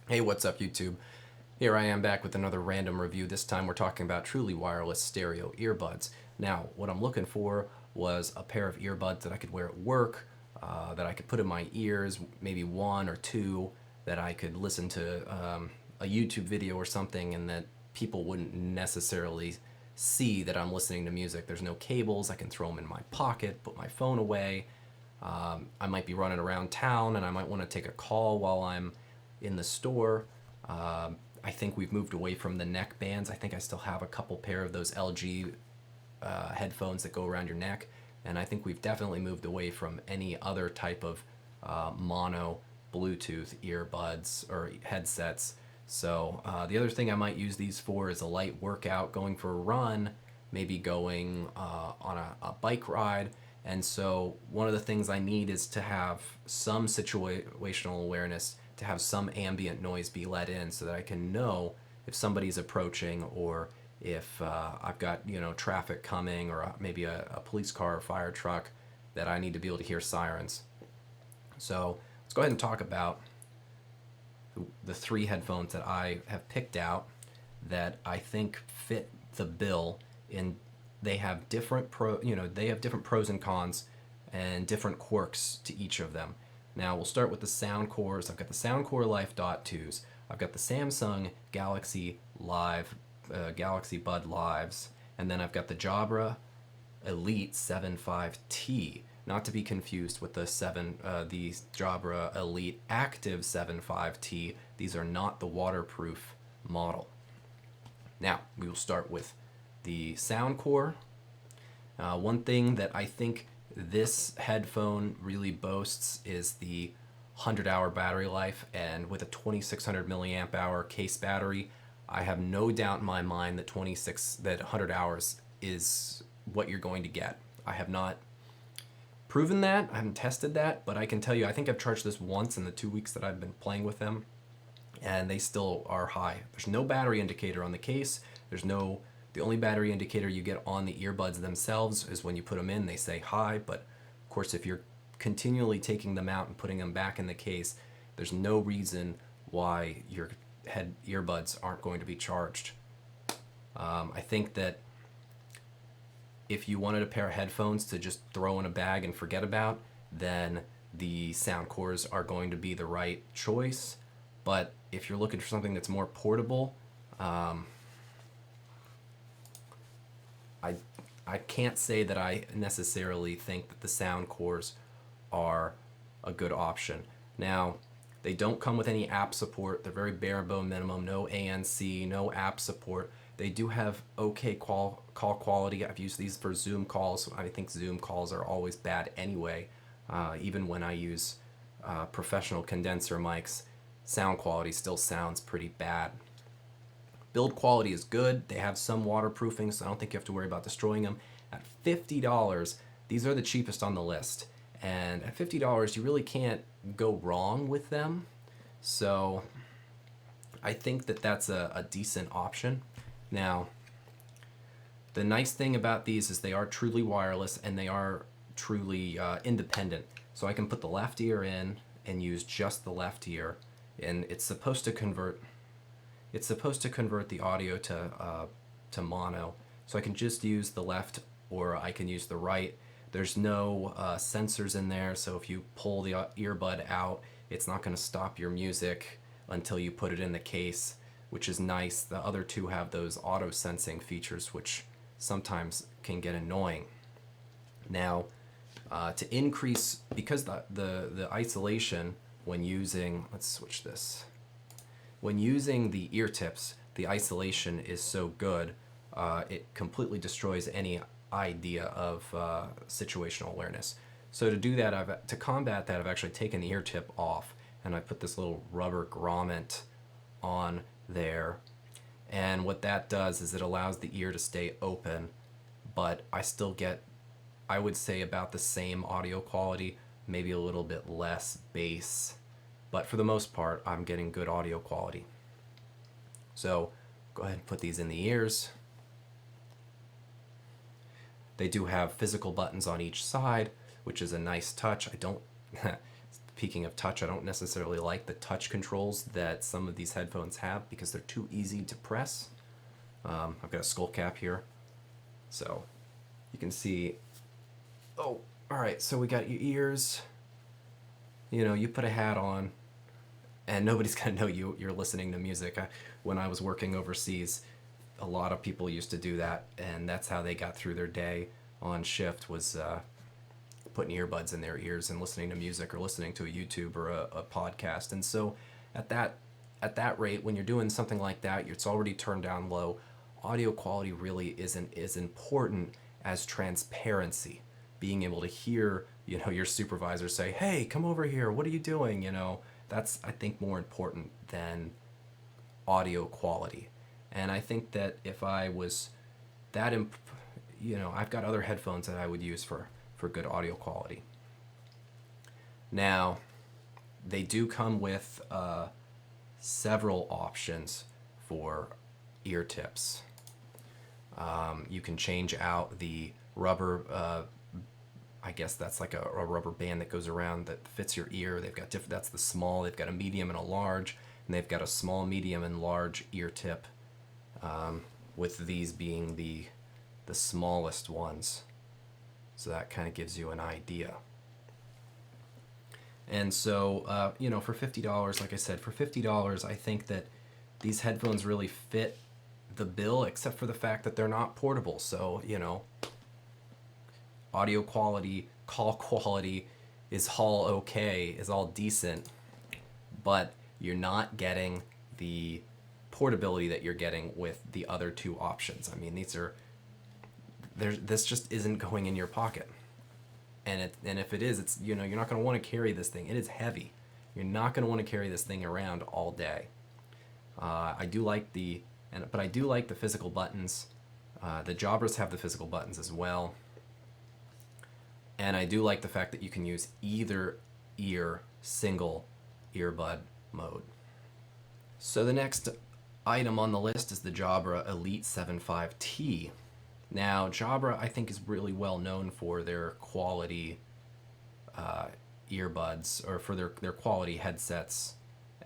Hey, what's up, YouTube? Here I am back with another random review. This time we're talking about truly wireless stereo earbuds. Now, what I'm looking for was a pair of earbuds that I could wear at work, that I could put in my ears, maybe one or two, that I could listen to a YouTube video or something, and that people wouldn't necessarily see that I'm listening to music. There's no cables. I can throw them in my pocket, put my phone away. I might be running around town and I might want to take a call while I'm in the store. I think we've moved away from the neck bands. I think I still have a couple pair of those LG headphones that go around your neck, and I think we've definitely moved away from any other type of mono Bluetooth earbuds or headsets. So the other thing I might use these for is a light workout, going for a run, maybe going on a bike ride. And so one of the things I need is to have some situational awareness, to have some ambient noise be let in so that I can know if somebody's approaching, or if I've got traffic coming, or maybe a police car or fire truck, that I need to be able to hear sirens. So let's go ahead and talk about the three headphones that I have picked out that I think fit the bill. In they have different pros and cons and different quirks to each of them. Now we'll start with the Soundcores. I've got the Soundcore Life Dot 2s. I've got the Samsung Galaxy Galaxy Bud Lives, and then I've got the Jabra Elite 75T, not to be confused with the Jabra Elite Active 75T. These are not the waterproof model. Now we will start with the Soundcore. One thing that I think this headphone really boasts is the 100-hour battery life, and with a 2600 milliamp hour case battery, I have no doubt in my mind that 100 hours is what you're going to get. I have not proven that, I haven't tested that, but I can tell you, I think I've charged this once in the 2 weeks that I've been playing with them, and they still are high. There's no battery indicator on the case. The only battery indicator you get on the earbuds themselves is when you put them in, they say high, but of course if you're continually taking them out and putting them back in the case, there's no reason why your earbuds aren't going to be charged. I think that if you wanted a pair of headphones to just throw in a bag and forget about, then the Soundcores are going to be the right choice. But if you're looking for something that's more portable, I can't say that I necessarily think that the Soundcores are a good option. Now, they don't come with any app support. They're very bare bone minimum. No ANC, no app support. They do have okay call quality. I've used these for Zoom calls. I think Zoom calls are always bad anyway. Even when I use professional condenser mics, sound quality still sounds pretty bad. Build quality is good. They have some waterproofing, so I don't think you have to worry about destroying them. At $50, these are the cheapest on the list. And at $50, you really can't go wrong with them. So I think that that's a decent option. Now, the nice thing about these is they are truly wireless, and they are truly independent. So I can put the left ear in and use just the left ear, and it's supposed to convert the audio to mono. So I can just use the left, or I can use the right. There's no sensors in there, so if you pull the earbud out, it's not going to stop your music until you put it in the case, which is nice. The other two have those auto sensing features, which sometimes can get annoying. Now, to increase, because the isolation when using, let's switch this. When using the ear tips, the isolation is so good, it completely destroys any idea of situational awareness. So to do that, to combat that, I've actually taken the ear tip off, and I put this little rubber grommet on there. And what that does is it allows the ear to stay open, but I still get, I would say, about the same audio quality, maybe a little bit less bass. But for the most part, I'm getting good audio quality. So go ahead and put these in the ears. They do have physical buttons on each side, which is a nice touch. I don't speaking of touch, I don't necessarily like the touch controls that some of these headphones have because they're too easy to press. I've got a skull cap here, so you can see. Oh, all right, so we got your ears. You put a hat on, and nobody's gonna know you're listening to music. When I was working overseas, a lot of people used to do that, and that's how they got through their day on shift, was putting earbuds in their ears and listening to music or listening to a YouTube or a podcast. And so at that rate, when you're doing something like that, it's already turned down low. Audio quality really isn't as important as transparency. Being able to hear, your supervisor say, "Hey, come over here. What are you doing?" That's, I think, more important than audio quality. And I think that if I was that, I've got other headphones that I would use for good audio quality. Now, they do come with several options for ear tips. You can change out the rubber, I guess that's like a rubber band that goes around that fits your ear. They've got different, that's the small, they've got a medium and a large, and they've got a small, medium, and large ear tip, with these being the smallest ones. So that kind of gives you an idea. And so, for $50, like I said, for $50, I think that these headphones really fit the bill, except for the fact that they're not portable. So, audio quality, call quality is all okay, is all decent, but you're not getting the portability that you're getting with the other two options. I mean, this just isn't going in your pocket. And if it is, it's, you're not going to want to carry this thing. It is heavy. You're not going to want to carry this thing around all day. I do like the physical buttons. The Jabras have the physical buttons as well. And I do like the fact that you can use either ear single earbud mode. So the next item on the list is the Jabra Elite 7.5T. Now, Jabra, I think, is really well known for their quality earbuds, or for their quality headsets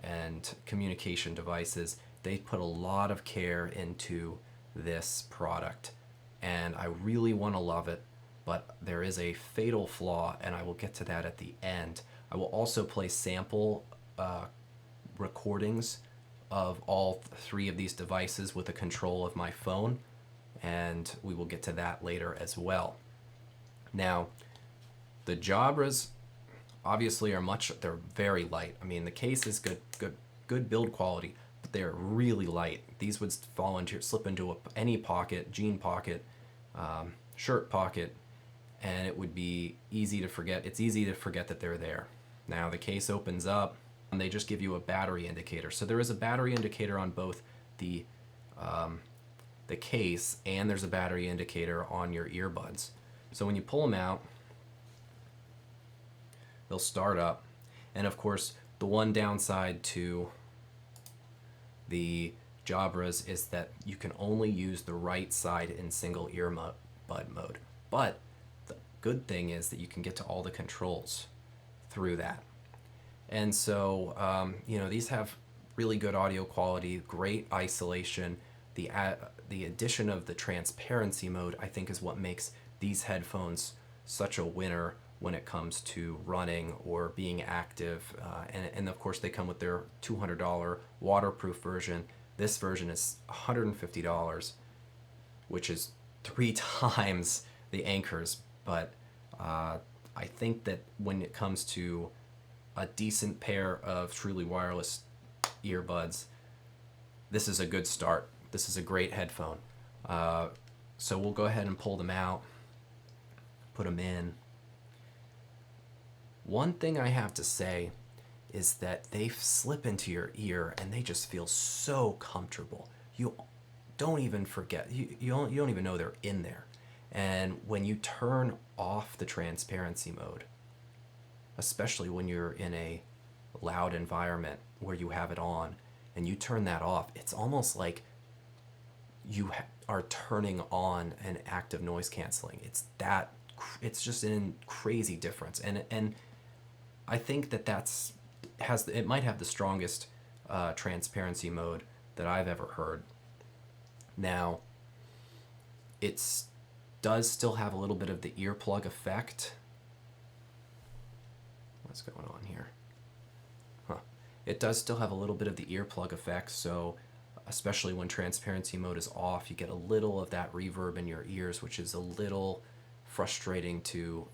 and communication devices. They put a lot of care into this product, and I really want to love it, but there is a fatal flaw, and I will get to that at the end. I will also play sample recordings of all three of these devices with a control of my phone, and we will get to that later as well. Now, the Jabras obviously they're very light. I mean, the case is good build quality, but they're really light. These would slip into any pocket, jean pocket, shirt pocket, and it would be easy to forget. It's easy to forget that they're there. Now the case opens up, and they just give you a battery indicator. So there is a battery indicator on both the case, and there's a battery indicator on your earbuds. So when you pull them out, they'll start up. And of course, the one downside to the Jabras is that you can only use the right side in single earbud mode. But the good thing is that you can get to all the controls through that. And so, these have really good audio quality, great isolation. The addition of the transparency mode, I think, is what makes these headphones such a winner when it comes to running or being active. And of course, they come with their $200 waterproof version. This version is $150, which is 3 times the Anker's. But I think that when it comes to a decent pair of truly wireless earbuds, this is a good start. This is a great headphone. So we'll go ahead and pull them out, put them in. One thing I have to say is that they slip into your ear and they just feel so comfortable. You don't even forget, you don't even know they're in there. And when you turn off the transparency mode, especially when you're in a loud environment where you have it on and you turn that off, it's almost like you are turning on an active noise canceling. It's just a crazy difference. And I think that it might have the strongest transparency mode that I've ever heard. Now, it does still have a little bit of the earplug effect. What's going on here? It does still have a little bit of the earplug effect, so especially when transparency mode is off, you get a little of that reverb in your ears, which is a little frustrating to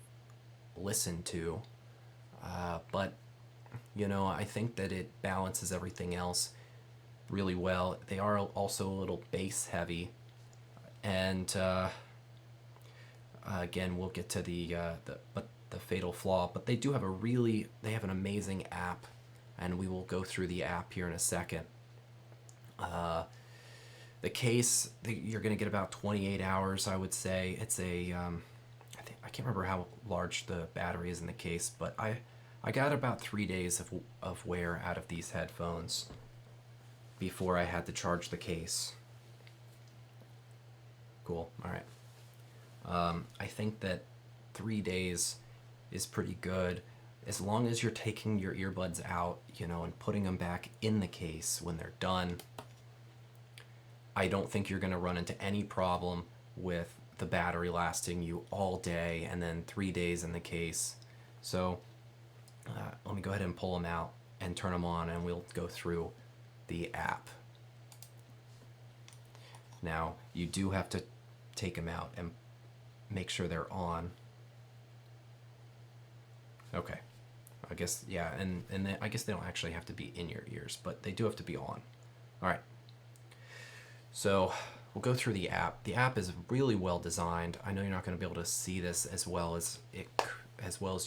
listen to. But, I think that it balances everything else really well. They are also a little bass heavy, and again, we'll get to the fatal flaw. But they have an amazing app, and we will go through the app here in a second. The case, you're going to get about 28 hours, I would say. It's I can't remember how large the battery is in the case, but I got about 3 days of wear out of these headphones before I had to charge the case. Cool. All right. I think that 3 days is pretty good as long as you're taking your earbuds out, and putting them back in the case when they're done. I don't think you're going to run into any problem with the battery lasting you all day and then 3 days in the case. So let me go ahead and pull them out and turn them on, and we'll go through the app. Now, you do have to take them out and make sure they're on. Okay. I guess, yeah, and I guess they don't actually have to be in your ears, but they do have to be on. All right. So we'll go through the app. The app is really well designed. I know you're not going to be able to see this as well as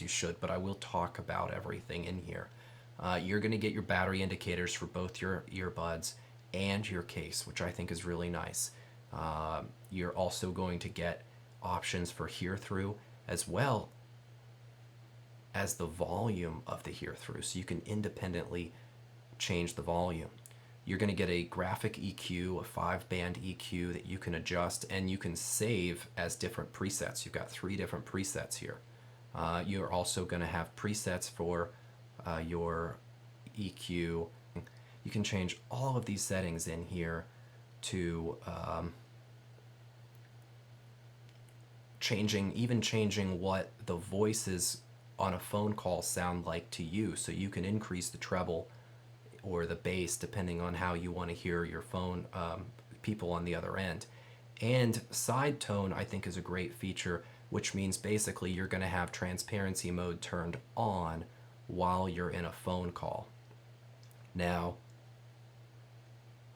you should, but I will talk about everything in here. You're going to get your battery indicators for both your earbuds and your case, which I think is really nice. You're also going to get options for hear-through as well as the volume of the hear-through, so you can independently change the volume. You're going to get a graphic EQ, a 5-band EQ that you can adjust, and you can save as different presets. You've got 3 different presets here. You're also going to have presets for your EQ. You can change all of these settings in here to changing what the voices on a phone call sound like to you, so you can increase the treble or the bass depending on how you want to hear your phone people on the other end. And side tone, I think, is a great feature, which means basically you're going to have transparency mode turned on while you're in a phone call. Now,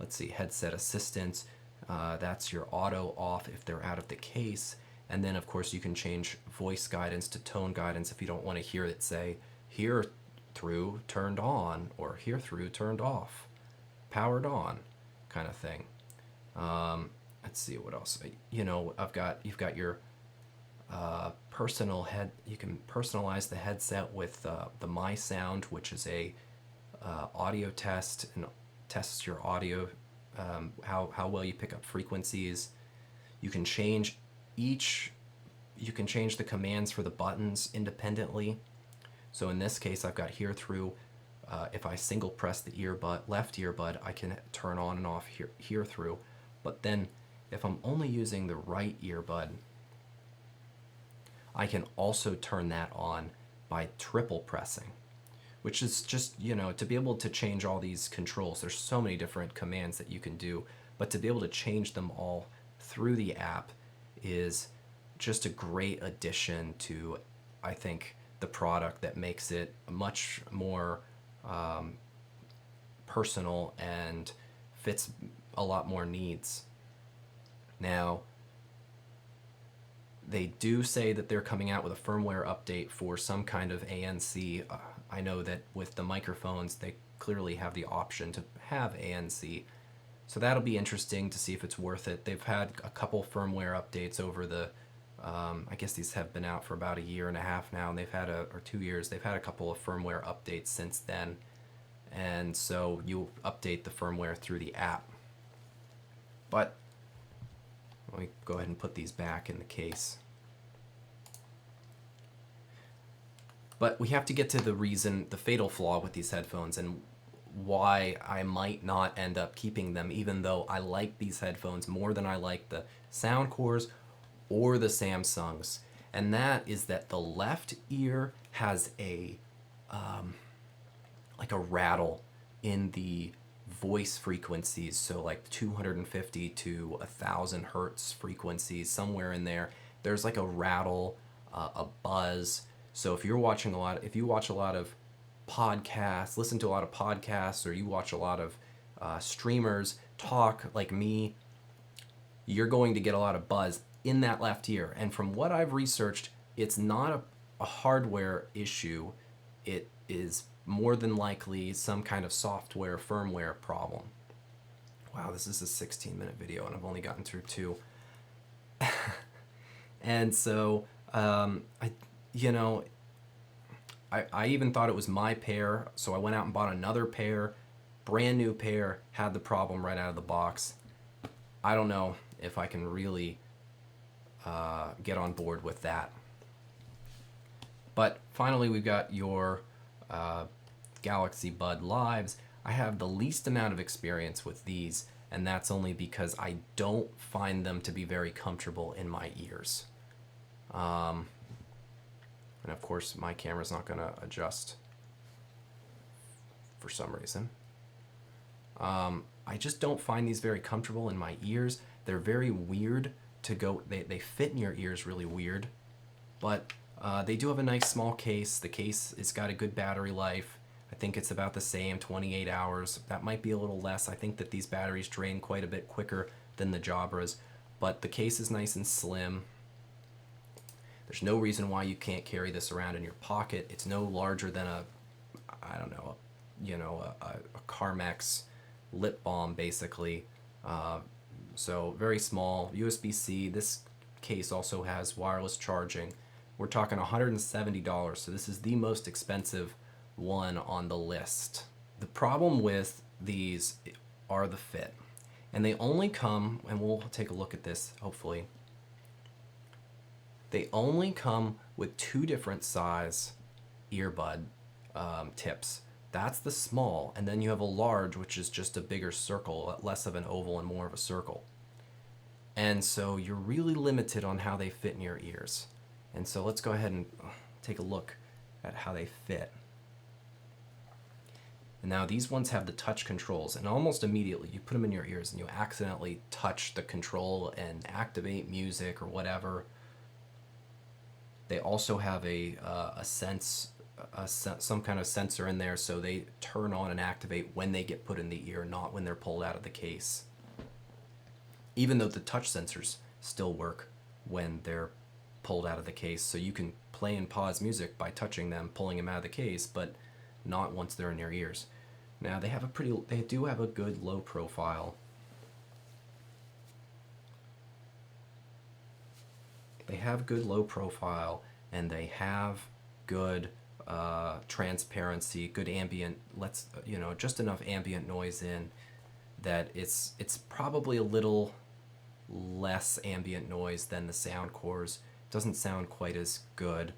let's see, headset assistance, that's your auto off if they're out of the case. And then, of course, you can change voice guidance to tone guidance if you don't want to hear it say, hear through turned on, or hear through turned off, powered on, kind of thing. Let's see what else. You've got your personal head. You can personalize the headset with the My Sound, which is a audio test and tests your audio, how well you pick up frequencies. You can change the commands for the buttons independently. So in this case, I've got hear through. If I single press the left earbud, I can turn on and off hear through. But then if I'm only using the right earbud, I can also turn that on by triple pressing, which is just, to be able to change all these controls. There's so many different commands that you can do, but to be able to change them all through the app is just a great addition to, I think, the product that makes it much more personal and fits a lot more needs. Now, they do say that they're coming out with a firmware update for some kind of ANC. I know that with the microphones, they clearly have the option to have ANC. So that'll be interesting to see if it's worth it. They've had a couple firmware updates over the, I guess these have been out for about 1.5 years now, and they've had or 2 years. They've had a couple of firmware updates since then. And so you update the firmware through the app. But let me go ahead and put these back in the case. But we have to get to the reason, the fatal flaw with these headphones, and why I might not end up keeping them, even though I like these headphones more than I like the Soundcores or the Samsungs. And that is that the left ear has a like a rattle in the voice frequencies, so like 250 to 1,000 hertz frequencies, somewhere in there. There's like a rattle, a buzz. So if you watch a lot of podcasts, listen to a lot of podcasts, or you watch a lot of streamers talk like me, you're going to get a lot of buzz in that left ear. And from what I've researched, it's not a hardware issue. It is more than likely some kind of software, firmware problem. Wow, this is a 16-minute video, and I've only gotten through 2. And so, I even thought it was my pair, so I went out and bought another pair, brand new pair, had the problem right out of the box. I don't know if I can really get on board with that. But finally, we've got your Galaxy Bud Lives. I have the least amount of experience with these, and that's only because I don't find them to be very comfortable in my ears. And of course, my camera's not going to adjust for some reason. I just don't find these very comfortable in my ears. They're very weird to go, they fit in your ears really weird, but they do have a nice small case. The case has got a good battery life. I think it's about the same, 28 hours. That might be a little less. I think that these batteries drain quite a bit quicker than the Jabras, but the case is nice and slim. There's no reason why you can't carry this around in your pocket. It's no larger than a Carmex lip balm, basically. So very small, USB-C. This case also has wireless charging. We're talking $170, so this is the most expensive one on the list. The problem with these are the fit. And they only come, and we'll take a look at this, hopefully. They only come with 2 different size earbud tips. That's the small, and then you have a large, which is just a bigger circle, less of an oval and more of a circle. And so you're really limited on how they fit in your ears. And so let's go ahead and take a look at how they fit. And now these ones have the touch controls, and almost immediately you put them in your ears and you accidentally touch the control and activate music or whatever. They also have some kind of sensor in there, so they turn on and activate when they get put in the ear, not when they're pulled out of the case. Even though the touch sensors still work when they're pulled out of the case, so you can play and pause music by touching them, pulling them out of the case, but not once they're in your ears. Now they do have a good low profile. They have good low profile, and they have good transparency, good ambient, just enough ambient noise in that it's probably a little less ambient noise than the Soundcores. It doesn't sound quite as good,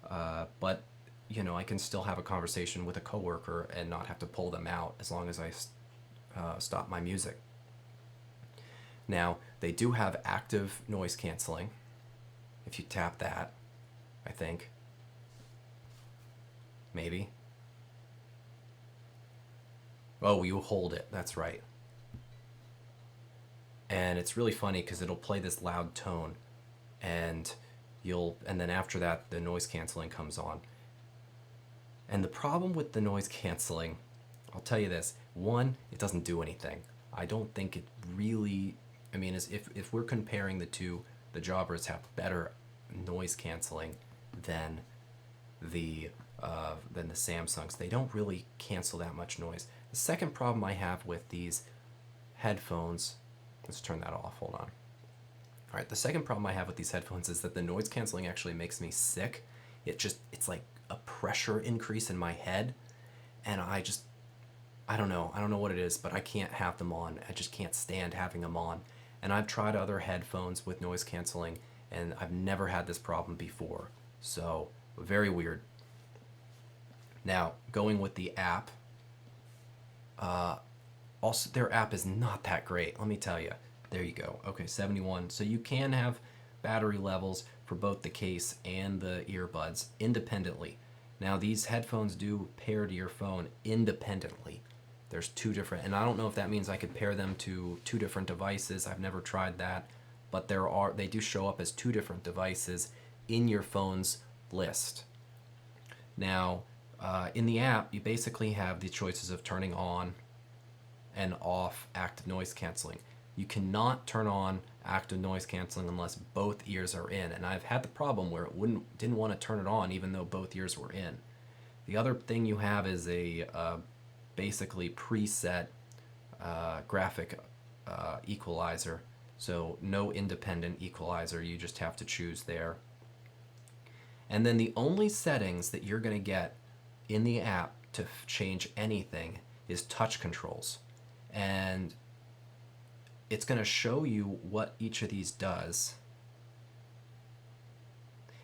but I can still have a conversation with a coworker and not have to pull them out as long as I stop my music. Now, they do have active noise canceling. If you tap that, I think. Maybe. Oh, you hold it. That's right. And it's really funny because it'll play this loud tone, and then after that, the noise canceling comes on. And the problem with the noise canceling, I'll tell you this: 1, it doesn't do anything. I don't think it really. If we're comparing the two, the Jabras have better noise canceling than the Samsungs. They don't really cancel that much noise. The second problem I have with these headphones, let's turn that off, hold on. All right, the second problem I have with these headphones is that the noise canceling actually makes me sick. It's like a pressure increase in my head, and I don't know what it is, but I can't have them on. I just can't stand having them on. And I've tried other headphones with noise canceling, and I've never had this problem before. So, very weird. Now, going with the app, also their app is not that great, let me tell you. There you go. Okay, 71. So you can have battery levels for both the case and the earbuds independently. Now, these headphones do pair to your phone independently. There's two different, and I don't know if that means I could pair them to two different devices. I've never tried that, but they do show up as two different devices in your phone's list. Now, in the app, you basically have the choices of turning on and off active noise canceling. You cannot turn on active noise canceling unless both ears are in, and I've had the problem where it didn't want to turn it on even though both ears were in. The other thing you have is a basically preset graphic equalizer, so no independent equalizer, you just have to choose there. And then the only settings that you're going to get in the app to change anything is touch controls. And it's going to show you what each of these does.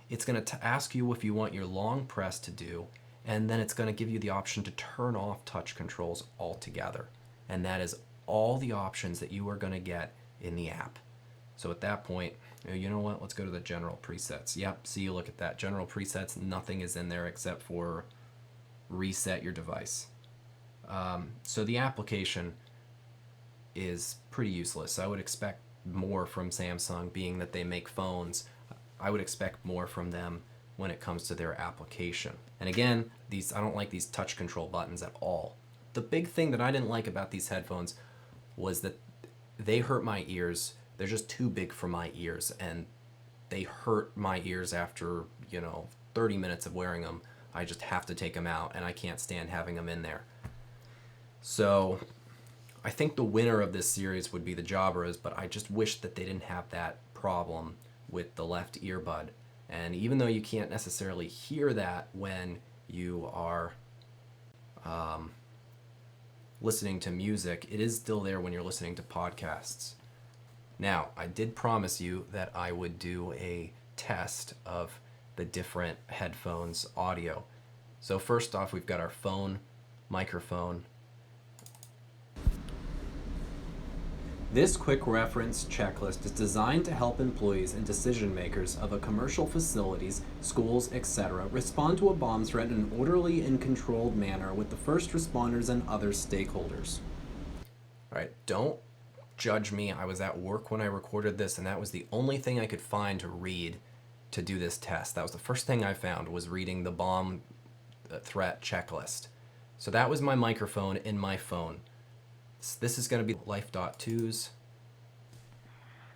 It's going to ask you if you want your long press to do, and then it's going to give you the option to turn off touch controls altogether. And that is all the options that you are going to get in the app. So at that point, you know what, let's go to the general presets. Yep, see, look at that. General presets, nothing is in there except for reset your device. So the application is pretty useless. I would expect more from Samsung, being that they make phones. I would expect more from them when it comes to their application. And again, I don't like these touch control buttons at all. The big thing that I didn't like about these headphones was that they hurt my ears. They're just too big for my ears, and they hurt my ears after, 30 minutes of wearing them. I just have to take them out, and I can't stand having them in there. So I think the winner of this series would be the Jabras, but I just wish that they didn't have that problem with the left earbud. And even though you can't necessarily hear that when you are listening to music, it is still there when you're listening to podcasts. Now, I did promise you that I would do a test of the different headphones audio. So first off, we've got our phone microphone. This quick reference checklist is designed to help employees and decision makers of a commercial facilities, schools, etc. respond to a bomb threat in an orderly and controlled manner with the first responders and other stakeholders. All right, don't judge me. I was at work when I recorded this, and that was the only thing I could find to read to do this test. That was the first thing I found, was reading the bomb threat checklist. So that was my microphone in my phone. This is going to be Life.2's.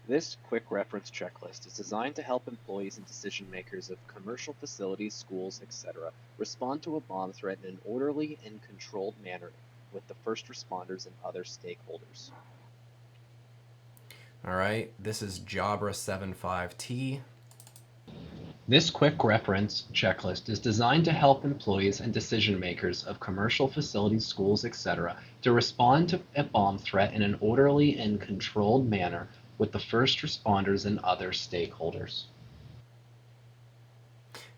This quick reference checklist is designed to help employees and decision makers of commercial facilities, schools, etc. respond to a bomb threat in an orderly and controlled manner with the first responders and other stakeholders. All right, this is Jabra 75T. This quick reference checklist is designed to help employees and decision makers of commercial facilities, schools, etc. to respond to a bomb threat in an orderly and controlled manner with the first responders and other stakeholders.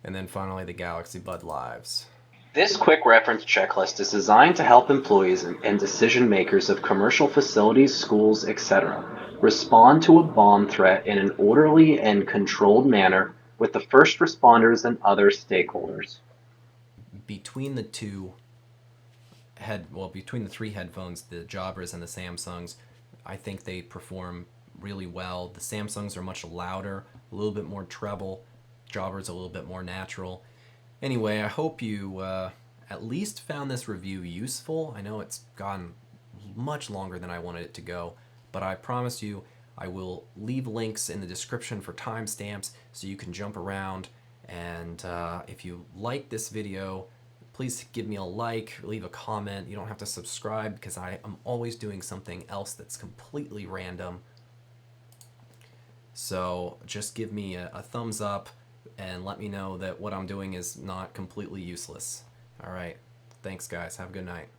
And then finally, the Galaxy Bud Lives. This quick reference checklist is designed to help employees and decision makers of commercial facilities, schools, etc. respond to a bomb threat in an orderly and controlled manner with the first responders and other stakeholders. Between the between the three headphones, the Jabras and the Samsungs, I think they perform really well. The Samsungs are much louder, a little bit more treble. Jabras a little bit more natural. Anyway, I hope you at least found this review useful. I know it's gone much longer than I wanted it to go, but I promise you I will leave links in the description for timestamps so you can jump around. And if you like this video, please give me a like, leave a comment. You don't have to subscribe because I am always doing something else that's completely random. So just give me a thumbs up and let me know that what I'm doing is not completely useless. All right. Thanks, guys. Have a good night.